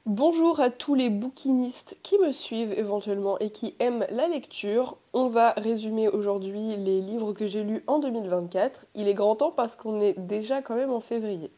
Bonjour à tous les bouquinistes qui me suivent éventuellement et qui aiment la lecture. On va résumer aujourd'hui les livres que j'ai lus en 2024. Il est grand temps parce qu'on est déjà quand même en février.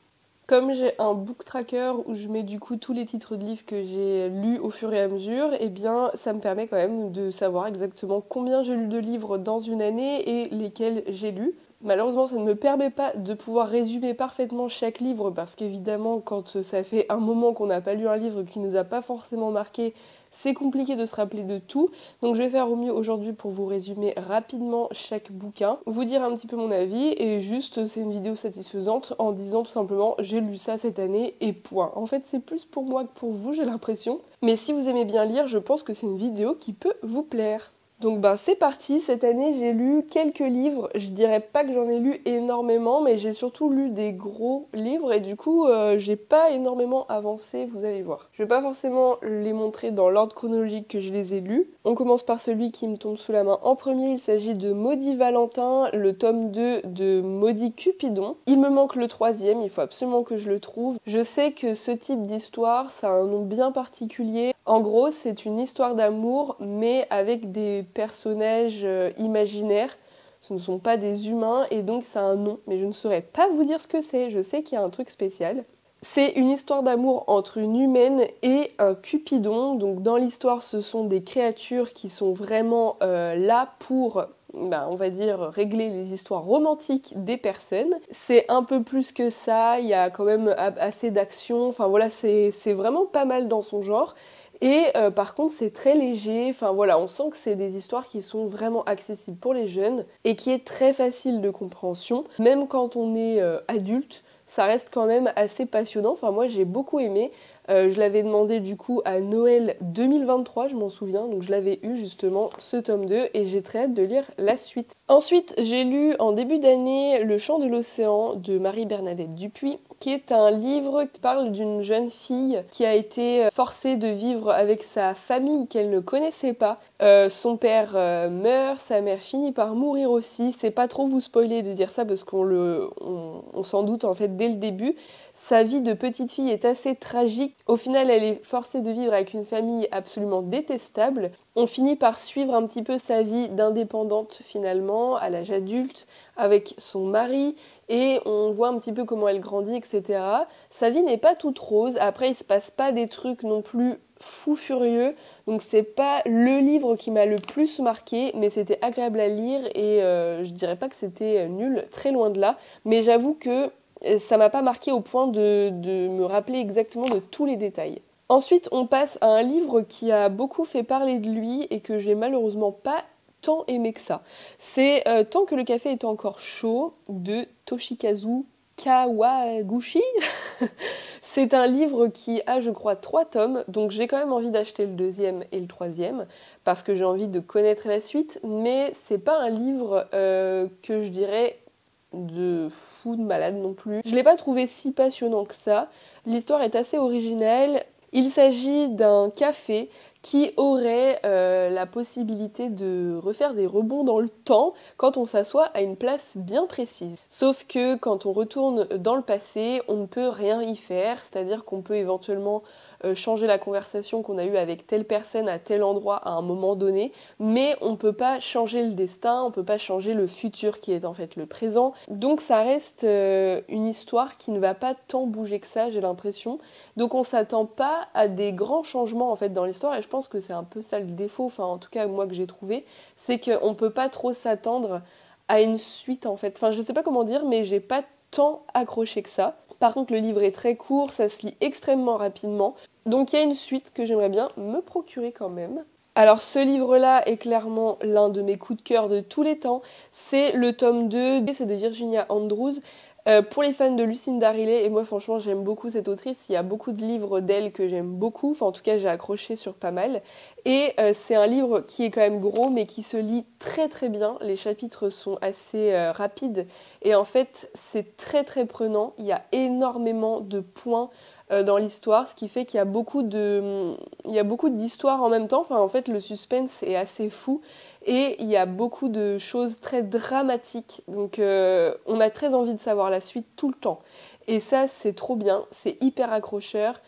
Comme j'ai un book tracker où je mets du coup tous les titres de livres que j'ai lus au fur et à mesure, eh bien ça me permet quand même de savoir exactement combien j'ai lu de livres dans une année et lesquels j'ai lus. Malheureusement, ça ne me permet pas de pouvoir résumer parfaitement chaque livre parce qu'évidemment, quand ça fait un moment qu'on n'a pas lu un livre qui ne nous a pas forcément marqué, c'est compliqué de se rappeler de tout. Donc je vais faire au mieux aujourd'hui pour vous résumer rapidement chaque bouquin, vous dire un petit peu mon avis et juste c'est une vidéo satisfaisante en disant tout simplement j'ai lu ça cette année et point. En fait, c'est plus pour moi que pour vous, j'ai l'impression. Mais si vous aimez bien lire, je pense que c'est une vidéo qui peut vous plaire. Donc c'est parti, cette année j'ai lu quelques livres, je dirais pas que j'en ai lu énormément, mais j'ai surtout lu des gros livres et du coup j'ai pas énormément avancé, vous allez voir. Je vais pas forcément les montrer dans l'ordre chronologique que je les ai lus. On commence par celui qui me tombe sous la main en premier, il s'agit de Maudit Valentin, le tome 2 de Maudit Cupidon. Il me manque le troisième, il faut absolument que je le trouve. Je sais que ce type d'histoire, ça a un nom bien particulier. En gros, c'est une histoire d'amour, mais avec des personnages imaginaires. Ce ne sont pas des humains et donc ça a un nom, mais je ne saurais pas vous dire ce que c'est. Je sais qu'il y a un truc spécial. C'est une histoire d'amour entre une humaine et un cupidon. Donc dans l'histoire, ce sont des créatures qui sont vraiment là pour, on va dire, régler les histoires romantiques des personnes. C'est un peu plus que ça, il y a quand même assez d'action. Enfin voilà, c'est vraiment pas mal dans son genre. Et par contre, c'est très léger. Enfin voilà, on sent que c'est des histoires qui sont vraiment accessibles pour les jeunes et qui est très facile de compréhension. Même quand on est adulte, ça reste quand même assez passionnant. Enfin moi, j'ai beaucoup aimé. Je l'avais demandé du coup à Noël 2023, je m'en souviens. Donc je l'avais eu justement ce tome 2 et j'ai très hâte de lire la suite. Ensuite, j'ai lu en début d'année Le chant de l'océan de Marie-Bernadette Dupuis, qui est un livre qui parle d'une jeune fille qui a été forcée de vivre avec sa famille qu'elle ne connaissait pas. Son père meurt, sa mère finit par mourir aussi. C'est pas trop vous spoiler de dire ça parce on s'en doute en fait dès le début. Sa vie de petite fille est assez tragique. Au final, elle est forcée de vivre avec une famille absolument détestable. On finit par suivre un petit peu sa vie d'indépendante finalement, à l'âge adulte, avec son mari, et on voit un petit peu comment elle grandit, etc. Sa vie n'est pas toute rose. Après, il se passe pas des trucs non plus fou furieux. Donc c'est pas le livre qui m'a le plus marqué, mais c'était agréable à lire et je dirais pas que c'était nul, très loin de là. Mais j'avoue que ça m'a pas marqué au point de me rappeler exactement de tous les détails. Ensuite, on passe à un livre qui a beaucoup fait parler de lui et que j'ai malheureusement pas tant aimé que ça. C'est Tant que le café est encore chaud de Toshikazu Kawaguchi. C'est un livre qui a, je crois, 3 tomes, donc j'ai quand même envie d'acheter le deuxième et le troisième, parce que j'ai envie de connaître la suite, mais c'est pas un livre que je dirais de fou de malade non plus. Je l'ai pas trouvé si passionnant que ça. L'histoire est assez originale. Il s'agit d'un café qui aurait la possibilité de refaire des rebonds dans le temps quand on s'assoit à une place bien précise. Sauf que quand on retourne dans le passé, on ne peut rien y faire, c'est-à-dire qu'on peut éventuellement changer la conversation qu'on a eue avec telle personne à tel endroit à un moment donné, mais on ne peut pas changer le destin, on ne peut pas changer le futur qui est en fait le présent. Donc ça reste une histoire qui ne va pas tant bouger que ça, j'ai l'impression. Donc on s'attend pas à des grands changements en fait dans l'histoire et je pense que c'est un peu ça le défaut, enfin en tout cas moi que j'ai trouvé, c'est qu'on peut pas trop s'attendre à une suite en fait. Enfin je sais pas comment dire mais j'ai pas tant accroché que ça. Par contre le livre est très court, ça se lit extrêmement rapidement. Donc il y a une suite que j'aimerais bien me procurer quand même. Alors ce livre-là est clairement l'un de mes coups de cœur de tous les temps. C'est le tome 2, c'est de Virginia Andrews. Pour les fans de Lucinda Riley, et moi franchement j'aime beaucoup cette autrice, il y a beaucoup de livres d'elle que j'aime beaucoup, enfin en tout cas j'ai accroché sur pas mal. Et c'est un livre qui est quand même gros mais qui se lit très très bien, les chapitres sont assez rapides et en fait c'est très très prenant, il y a énormément de points dans l'histoire, ce qui fait qu'il y a beaucoup d'histoires en même temps. Enfin, en fait, le suspense est assez fou et il y a beaucoup de choses très dramatiques. Donc, on a très envie de savoir la suite tout le temps. Et ça, c'est trop bien, c'est hyper accrocheur.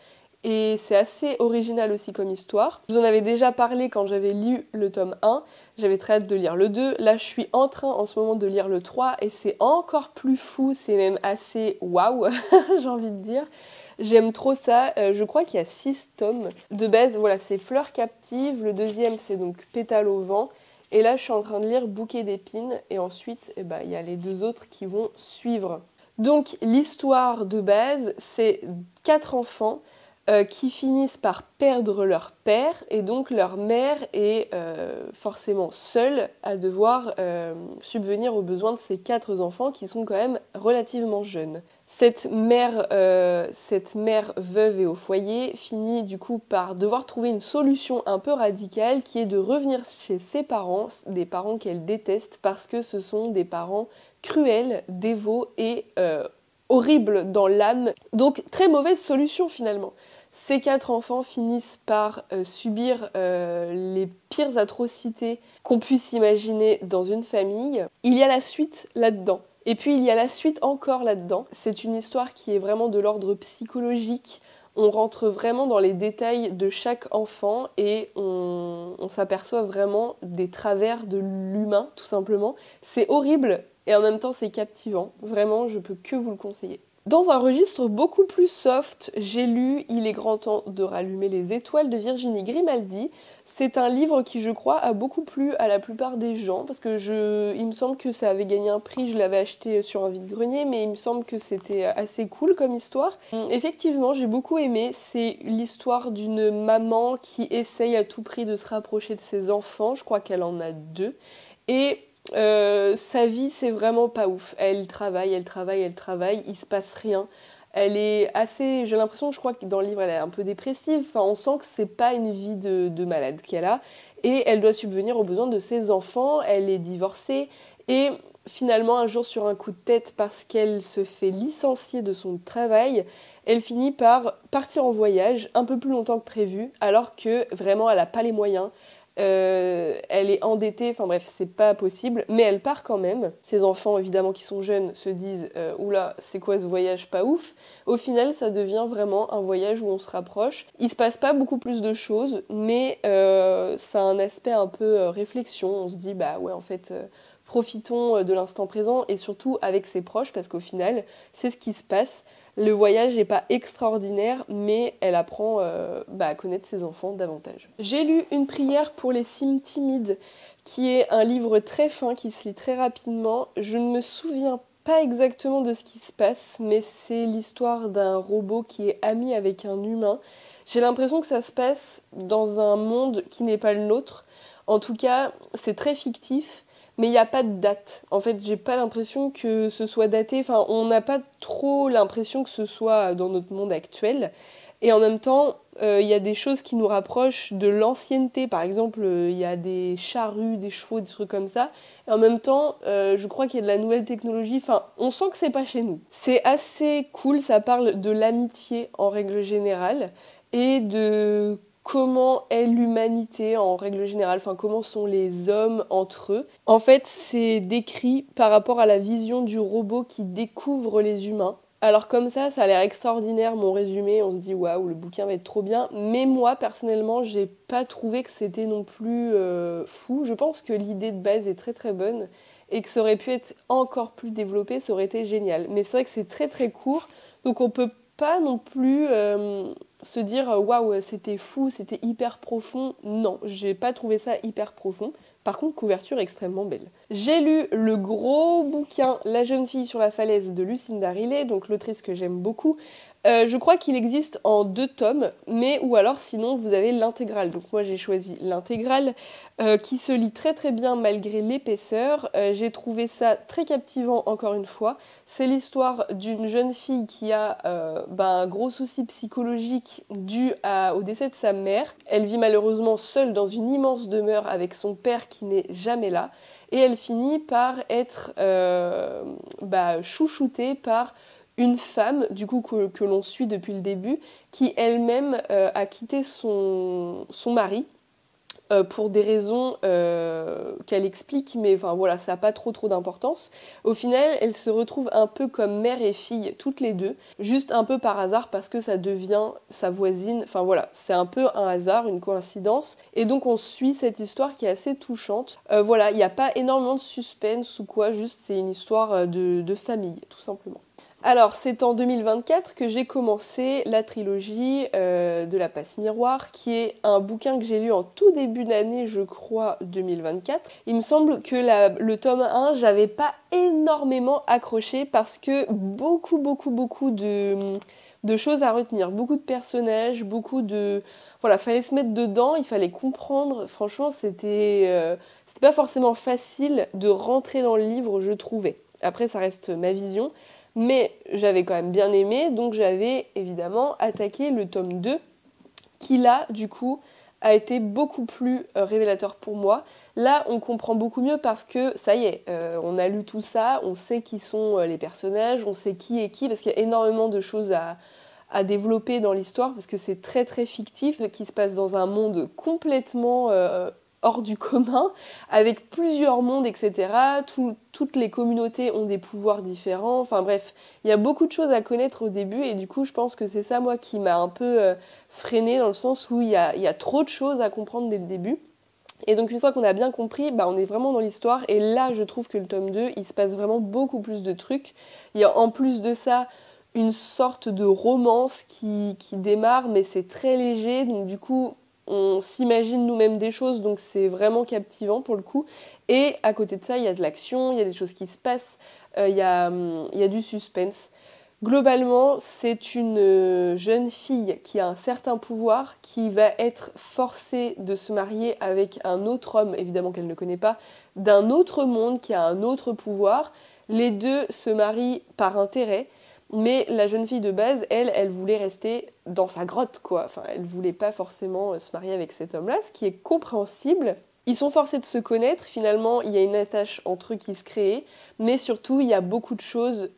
et c'est assez original aussi comme histoire. Je vous en avais déjà parlé quand j'avais lu le tome 1, j'avais très hâte de lire le 2. Là, je suis en train en ce moment de lire le 3 et c'est encore plus fou, c'est même assez waouh, j'ai envie de dire. J'aime trop ça, je crois qu'il y a 6 tomes. De base, voilà, c'est Fleurs captives, le deuxième c'est donc Pétales au vent. Et là, je suis en train de lire Bouquet d'épines, et ensuite, il y a les 2 autres qui vont suivre. Donc, l'histoire de base, c'est 4 enfants qui finissent par perdre leur père, et donc leur mère est forcément seule à devoir subvenir aux besoins de ces 4 enfants qui sont quand même relativement jeunes. Cette mère veuve et au foyer finit du coup par devoir trouver une solution un peu radicale qui est de revenir chez ses parents, des parents qu'elle déteste parce que ce sont des parents cruels, dévots et horribles dans l'âme. Donc très mauvaise solution finalement. Ces 4 enfants finissent par subir les pires atrocités qu'on puisse imaginer dans une famille. Il y a la suite là-dedans. Et puis il y a la suite encore là-dedans. C'est une histoire qui est vraiment de l'ordre psychologique. On rentre vraiment dans les détails de chaque enfant et on s'aperçoit vraiment des travers de l'humain, tout simplement. C'est horrible et en même temps c'est captivant. Vraiment, je peux que vous le conseiller. Dans un registre beaucoup plus soft, j'ai lu Il est grand temps de rallumer les étoiles de Virginie Grimaldi. C'est un livre qui, je crois, a beaucoup plu à la plupart des gens parce que il me semble que ça avait gagné un prix, je l'avais acheté sur un vide-grenier, mais il me semble que c'était assez cool comme histoire. Effectivement, j'ai beaucoup aimé. C'est l'histoire d'une maman qui essaye à tout prix de se rapprocher de ses enfants. Je crois qu'elle en a 2. Et sa vie, c'est vraiment pas ouf. Elle travaille, il se passe rien. Elle est assez, j'ai l'impression, je crois que dans le livre, elle est un peu dépressive. Enfin, on sent que c'est pas une vie de malade qu'elle a. Et elle doit subvenir aux besoins de ses enfants. Elle est divorcée. Et finalement, un jour, sur un coup de tête, parce qu'elle se fait licencier de son travail, elle finit par partir en voyage un peu plus longtemps que prévu, alors que vraiment, elle n'a pas les moyens. Elle est endettée, enfin bref, c'est pas possible, mais elle part quand même. Ses enfants, évidemment, qui sont jeunes, se disent oula, c'est quoi ce voyage pas ouf. Au final, ça devient vraiment un voyage où on se rapproche. Il se passe pas beaucoup plus de choses, mais ça a un aspect un peu réflexion. On se dit, bah ouais, en fait, profitons de l'instant présent et surtout avec ses proches, parce qu'au final, c'est ce qui se passe. Le voyage n'est pas extraordinaire, mais elle apprend à connaître ses enfants davantage. J'ai lu Une prière pour les cimes timides, qui est un livre très fin, qui se lit très rapidement. Je ne me souviens pas exactement de ce qui se passe, mais c'est l'histoire d'un robot qui est ami avec un humain. J'ai l'impression que ça se passe dans un monde qui n'est pas le nôtre. En tout cas, c'est très fictif. Mais il n'y a pas de date. En fait, j'ai pas l'impression que ce soit daté. Enfin, on n'a pas trop l'impression que ce soit dans notre monde actuel. Et en même temps, il y a des choses qui nous rapprochent de l'ancienneté. Par exemple, il y a des charrues, des chevaux, des trucs comme ça. Et en même temps, je crois qu'il y a de la nouvelle technologie. Enfin, on sent que c'est pas chez nous. C'est assez cool. Ça parle de l'amitié en règle générale et de comment est l'humanité en règle générale, enfin comment sont les hommes entre eux. En fait, c'est décrit par rapport à la vision du robot qui découvre les humains. Alors comme ça a l'air extraordinaire mon résumé, on se dit waouh, le bouquin va être trop bien, mais moi personnellement, j'ai pas trouvé que c'était non plus fou. Je pense que l'idée de base est très très bonne et que ça aurait pu être encore plus développé, ça aurait été génial. Mais c'est vrai que c'est très très court, donc on peut pas non plus se dire waouh, c'était fou, c'était hyper profond. Non, j'ai pas trouvé ça hyper profond. Par contre, couverture extrêmement belle. J'ai lu le gros bouquin La jeune fille sur la falaise de Lucinda Riley, donc l'autrice que j'aime beaucoup. Je crois qu'il existe en 2 tomes, mais ou alors sinon vous avez l'intégrale. Donc moi j'ai choisi l'intégrale qui se lit très très bien malgré l'épaisseur. J'ai trouvé ça très captivant encore une fois. C'est l'histoire d'une jeune fille qui a un gros souci psychologique dû au décès de sa mère. Elle vit malheureusement seule dans une immense demeure avec son père qui n'est jamais là. Et elle finit par être chouchoutée par une femme, du coup, que l'on suit depuis le début, qui elle-même a quitté son mari pour des raisons qu'elle explique, mais enfin voilà, ça n'a pas trop d'importance. Au final, elles se retrouvent un peu comme mère et fille, toutes les deux, juste un peu par hasard parce que ça devient sa voisine. Enfin voilà, c'est un peu un hasard, une coïncidence. Et donc on suit cette histoire qui est assez touchante. Voilà, il n'y a pas énormément de suspense ou quoi, juste c'est une histoire de famille, tout simplement. Alors, c'est en 2024 que j'ai commencé la trilogie de La Passe Miroir, qui est un bouquin que j'ai lu en tout début d'année, je crois, 2024. Il me semble que le tome 1, j'avais pas énormément accroché parce que beaucoup de choses à retenir, beaucoup de personnages, Voilà, fallait se mettre dedans, il fallait comprendre. Franchement, c'était pas forcément facile de rentrer dans le livre, je trouvais. Après, ça reste ma vision. Mais j'avais quand même bien aimé, donc j'avais évidemment attaqué le tome 2, qui là, du coup, a été beaucoup plus révélateur pour moi. Là, on comprend beaucoup mieux parce que, ça y est, on a lu tout ça, on sait qui sont les personnages, on sait qui est qui, parce qu'il y a énormément de choses à développer dans l'histoire, parce que c'est très fictif, qui se passe dans un monde complètement hors du commun, avec plusieurs mondes, etc. Toutes les communautés ont des pouvoirs différents. Enfin bref, il y a beaucoup de choses à connaître au début et du coup, je pense que c'est ça, moi, qui m'a un peu freinée dans le sens où il y a trop de choses à comprendre dès le début. Et donc une fois qu'on a bien compris, on est vraiment dans l'histoire et là, je trouve que le tome 2, il se passe vraiment beaucoup plus de trucs. Il y a en plus de ça une sorte de romance qui démarre, mais c'est très léger, donc du coup on s'imagine nous-mêmes des choses, donc c'est vraiment captivant pour le coup. Et à côté de ça, il y a de l'action, il y a des choses qui se passent, il y a du suspense. Globalement, c'est une jeune fille qui a un certain pouvoir, qui va être forcée de se marier avec un autre homme, évidemment qu'elle ne connaît pas, d'un autre monde qui a un autre pouvoir. Les deux se marient par intérêt, mais la jeune fille de base, elle voulait rester dans sa grotte, quoi. Enfin, elle voulait pas forcément se marier avec cet homme-là, ce qui est compréhensible. Ils sont forcés de se connaître, finalement, il y a une attache entre eux qui se crée, mais surtout, il y a beaucoup de choses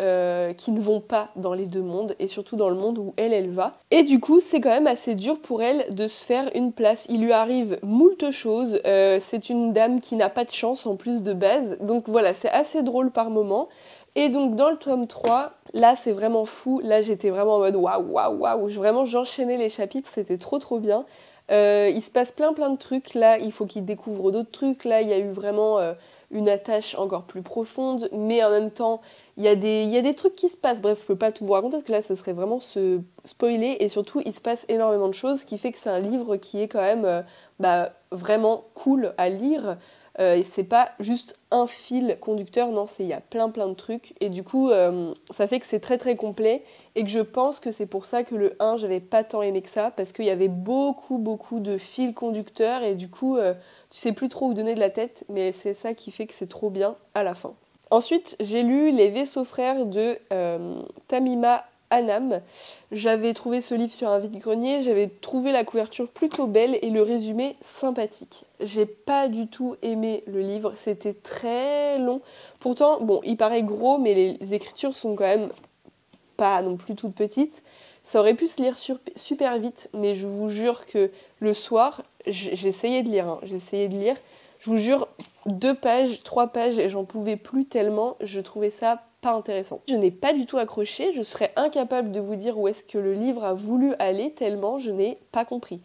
qui ne vont pas dans les deux mondes, et surtout dans le monde où elle va. Et du coup, c'est quand même assez dur pour elle de se faire une place. Il lui arrive moult choses, c'est une dame qui n'a pas de chance en plus de base, donc voilà, c'est assez drôle par moments. Et donc dans le tome 3, là c'est vraiment fou, là j'étais vraiment en mode waouh, vraiment j'enchaînais les chapitres, c'était trop bien. Il se passe plein de trucs, là il faut qu'il découvre d'autres trucs, là il y a eu vraiment une attache encore plus profonde, mais en même temps il y a des trucs qui se passent, bref je peux pas tout vous raconter parce que là ça serait vraiment se spoiler, et surtout il se passe énormément de choses, ce qui fait que c'est un livre qui est quand même vraiment cool à lire. Et c'est pas juste un fil conducteur, non, il y a plein de trucs. Et du coup, ça fait que c'est très complet. Et que je pense que c'est pour ça que le 1, j'avais pas tant aimé que ça. Parce qu'il y avait beaucoup de fils conducteurs. Et du coup, tu sais plus trop où donner de la tête. Mais c'est ça qui fait que c'est trop bien à la fin. Ensuite, j'ai lu Les Vaisseaux Frères de Tamima Anam. J'avais trouvé ce livre sur un vide-grenier, j'avais trouvé la couverture plutôt belle et le résumé sympathique. J'ai pas du tout aimé le livre, c'était très long. Pourtant, bon, il paraît gros, mais les écritures sont quand même pas non plus toutes petites. Ça aurait pu se lire super vite, mais je vous jure que le soir, j'essayais de lire, je vous jure, 2 pages, 3 pages, et j'en pouvais plus tellement, je trouvais ça pas intéressant. Je n'ai pas du tout accroché, je serais incapable de vous dire où est-ce que le livre a voulu aller tellement je n'ai pas compris.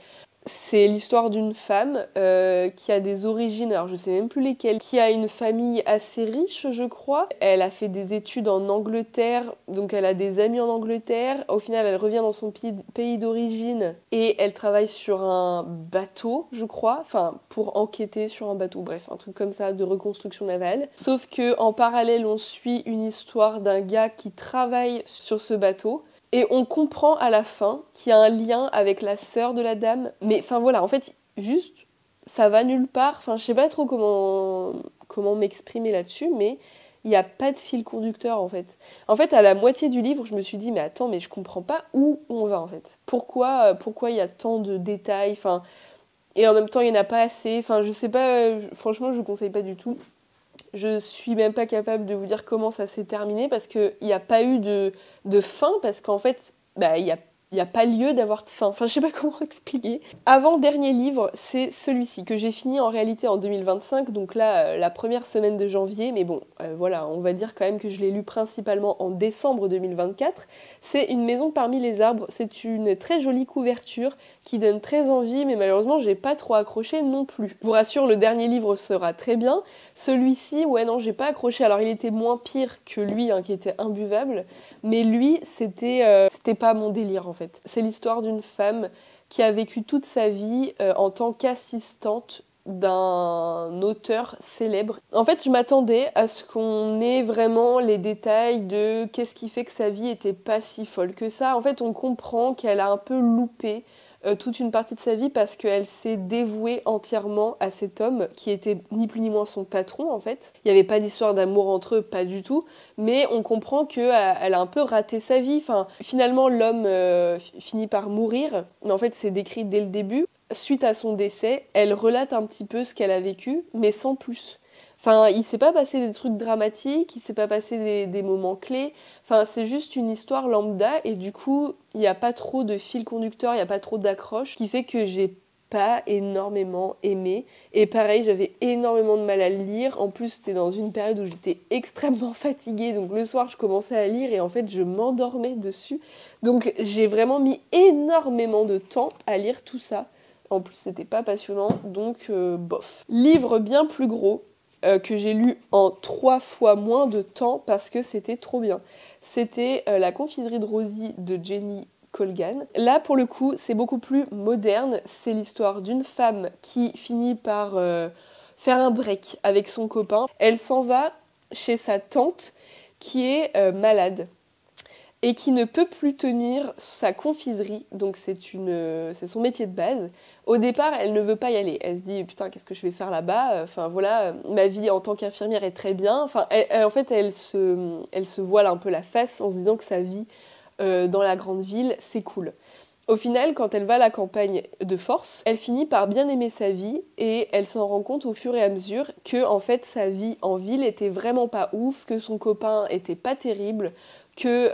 C'est l'histoire d'une femme qui a des origines, alors je sais même plus lesquelles, qui a une famille assez riche, je crois. Elle a fait des études en Angleterre, donc elle a des amis en Angleterre. Au final, elle revient dans son pays d'origine et elle travaille sur un bateau, je crois, enfin pour enquêter sur un bateau, bref, un truc comme ça de reconstruction navale. Sauf que en parallèle, on suit une histoire d'un gars qui travaille sur ce bateau. Et on comprend à la fin qu'il y a un lien avec la sœur de la dame. Mais enfin voilà, en fait, juste, ça va nulle part. Enfin, je sais pas trop comment m'exprimer là-dessus, mais il n'y a pas de fil conducteur en fait. En fait, à la moitié du livre, je me suis dit, mais attends, mais je comprends pas où on va en fait. Pourquoi il y a tant de détails, enfin, et en même temps, il n'y en a pas assez. Enfin, je sais pas, franchement, je ne conseille pas du tout. Je suis même pas capable de vous dire comment ça s'est terminé parce qu'il n'y a pas eu de fin, parce qu'en fait, il y a il n'y a pas lieu d'avoir de fin. Enfin, je sais pas comment expliquer. Avant-dernier livre, c'est celui-ci, que j'ai fini en réalité en 2025, donc là, la première semaine de janvier, mais bon, voilà, on va dire quand même que je l'ai lu principalement en décembre 2024. C'est Une maison parmi les arbres, c'est une très jolie couverture qui donne très envie, mais malheureusement, j'ai pas trop accroché non plus. Je vous rassure, le dernier livre sera très bien. Celui-ci, ouais, non, j'ai pas accroché. Alors, il était moins pire que lui, hein, qui était imbuvable, mais lui, c'était pas mon délire, en fait. C'est l'histoire d'une femme qui a vécu toute sa vie en tant qu'assistante d'un auteur célèbre. En fait, je m'attendais à ce qu'on ait vraiment les détails de qu'est-ce qui fait que sa vie était pas si folle que ça. En fait, on comprend qu'elle a un peu loupé toute une partie de sa vie parce qu'elle s'est dévouée entièrement à cet homme qui était ni plus ni moins son patron en fait. Il n'y avait pas d'histoire d'amour entre eux, pas du tout, mais on comprend qu'elle a un peu raté sa vie. Enfin, finalement, l'homme finit par mourir, mais en fait c'est décrit dès le début. Suite à son décès, elle relate un petit peu ce qu'elle a vécu, mais sans plus. Enfin, il s'est pas passé des trucs dramatiques, il s'est pas passé des moments clés. Enfin, c'est juste une histoire lambda et du coup, il n'y a pas trop de fil conducteur, il n'y a pas trop d'accroche, ce qui fait que j'ai pas énormément aimé. Et pareil, j'avais énormément de mal à le lire. En plus, c'était dans une période où j'étais extrêmement fatiguée. Donc le soir, je commençais à lire et en fait, je m'endormais dessus. Donc j'ai vraiment mis énormément de temps à lire tout ça. En plus, c'était pas passionnant, donc bof. Livre bien plus gros, que j'ai lu en 3 fois moins de temps parce que c'était trop bien. C'était La confiserie de Rosie de Jenny Colgan. Là, pour le coup, c'est beaucoup plus moderne. C'est l'histoire d'une femme qui finit par faire un break avec son copain. Elle s'en va chez sa tante qui est malade et qui ne peut plus tenir sa confiserie, donc c'est son métier de base. Au départ, elle ne veut pas y aller. Elle se dit putain, qu'est-ce que je vais faire là-bas ? Enfin voilà, ma vie en tant qu'infirmière est très bien. Enfin, en fait, elle se voile un peu la face en se disant que sa vie dans la grande ville, c'est cool. Au final, quand elle va à la campagne de force, elle finit par bien aimer sa vie et elle s'en rend compte au fur et à mesure que en fait sa vie en ville était vraiment pas ouf, que son copain était pas terrible, que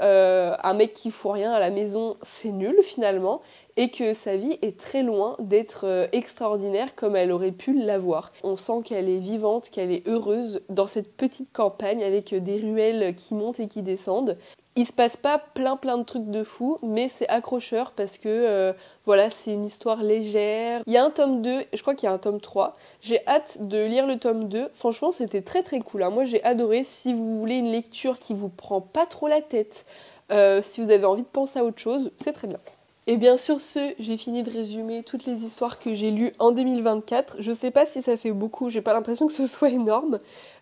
un mec qui fout rien à la maison c'est nul finalement et que sa vie est très loin d'être extraordinaire comme elle aurait pu l'avoir. On sent qu'elle est vivante, qu'elle est heureuse dans cette petite campagne avec des ruelles qui montent et qui descendent. Il se passe pas plein de trucs de fou, mais c'est accrocheur parce que voilà, c'est une histoire légère. Il y a un tome 2, je crois qu'il y a un tome 3. J'ai hâte de lire le tome 2. Franchement, c'était très très cool, hein. Moi, j'ai adoré. Si vous voulez une lecture qui vous prend pas trop la tête, si vous avez envie de penser à autre chose, c'est très bien. Et bien sur ce, j'ai fini de résumer toutes les histoires que j'ai lues en 2024. Je sais pas si ça fait beaucoup, j'ai pas l'impression que ce soit énorme.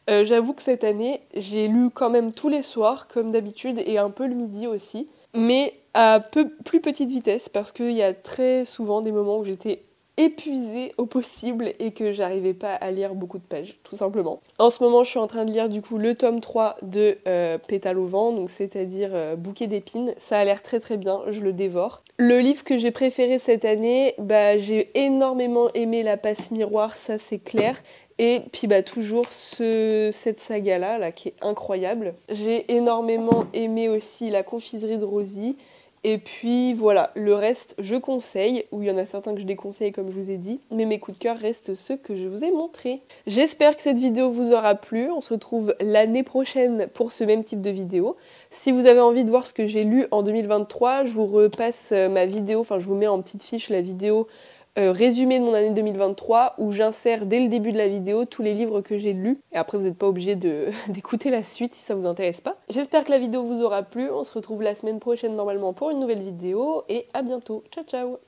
J'avoue que cette année, j'ai lu quand même tous les soirs, comme d'habitude, et un peu le midi aussi. Mais à plus petite vitesse, parce qu'il y a très souvent des moments où j'étais épuisée au possible et que j'arrivais pas à lire beaucoup de pages, tout simplement. En ce moment, je suis en train de lire du coup le tome 3 de Pétale au vent, donc c'est-à-dire Bouquet d'épines. Ça a l'air très très bien, je le dévore. Le livre que j'ai préféré cette année, j'ai énormément aimé La Passe Miroir, ça c'est clair. Et puis toujours cette saga là qui est incroyable. J'ai énormément aimé aussi La confiserie de Rosie. Et puis voilà, le reste je conseille, ou il y en a certains que je déconseille comme je vous ai dit, mais mes coups de cœur restent ceux que je vous ai montrés. J'espère que cette vidéo vous aura plu, on se retrouve l'année prochaine pour ce même type de vidéo. Si vous avez envie de voir ce que j'ai lu en 2023, je vous repasse ma vidéo, enfin je vous mets en petite fiche la vidéo résumé de mon année 2023 où j'insère dès le début de la vidéo tous les livres que j'ai lus. Et après vous n'êtes pas obligé d'écouter la suite si ça vous intéresse pas. J'espère que la vidéo vous aura plu. On se retrouve la semaine prochaine normalement pour une nouvelle vidéo et à bientôt. Ciao ciao.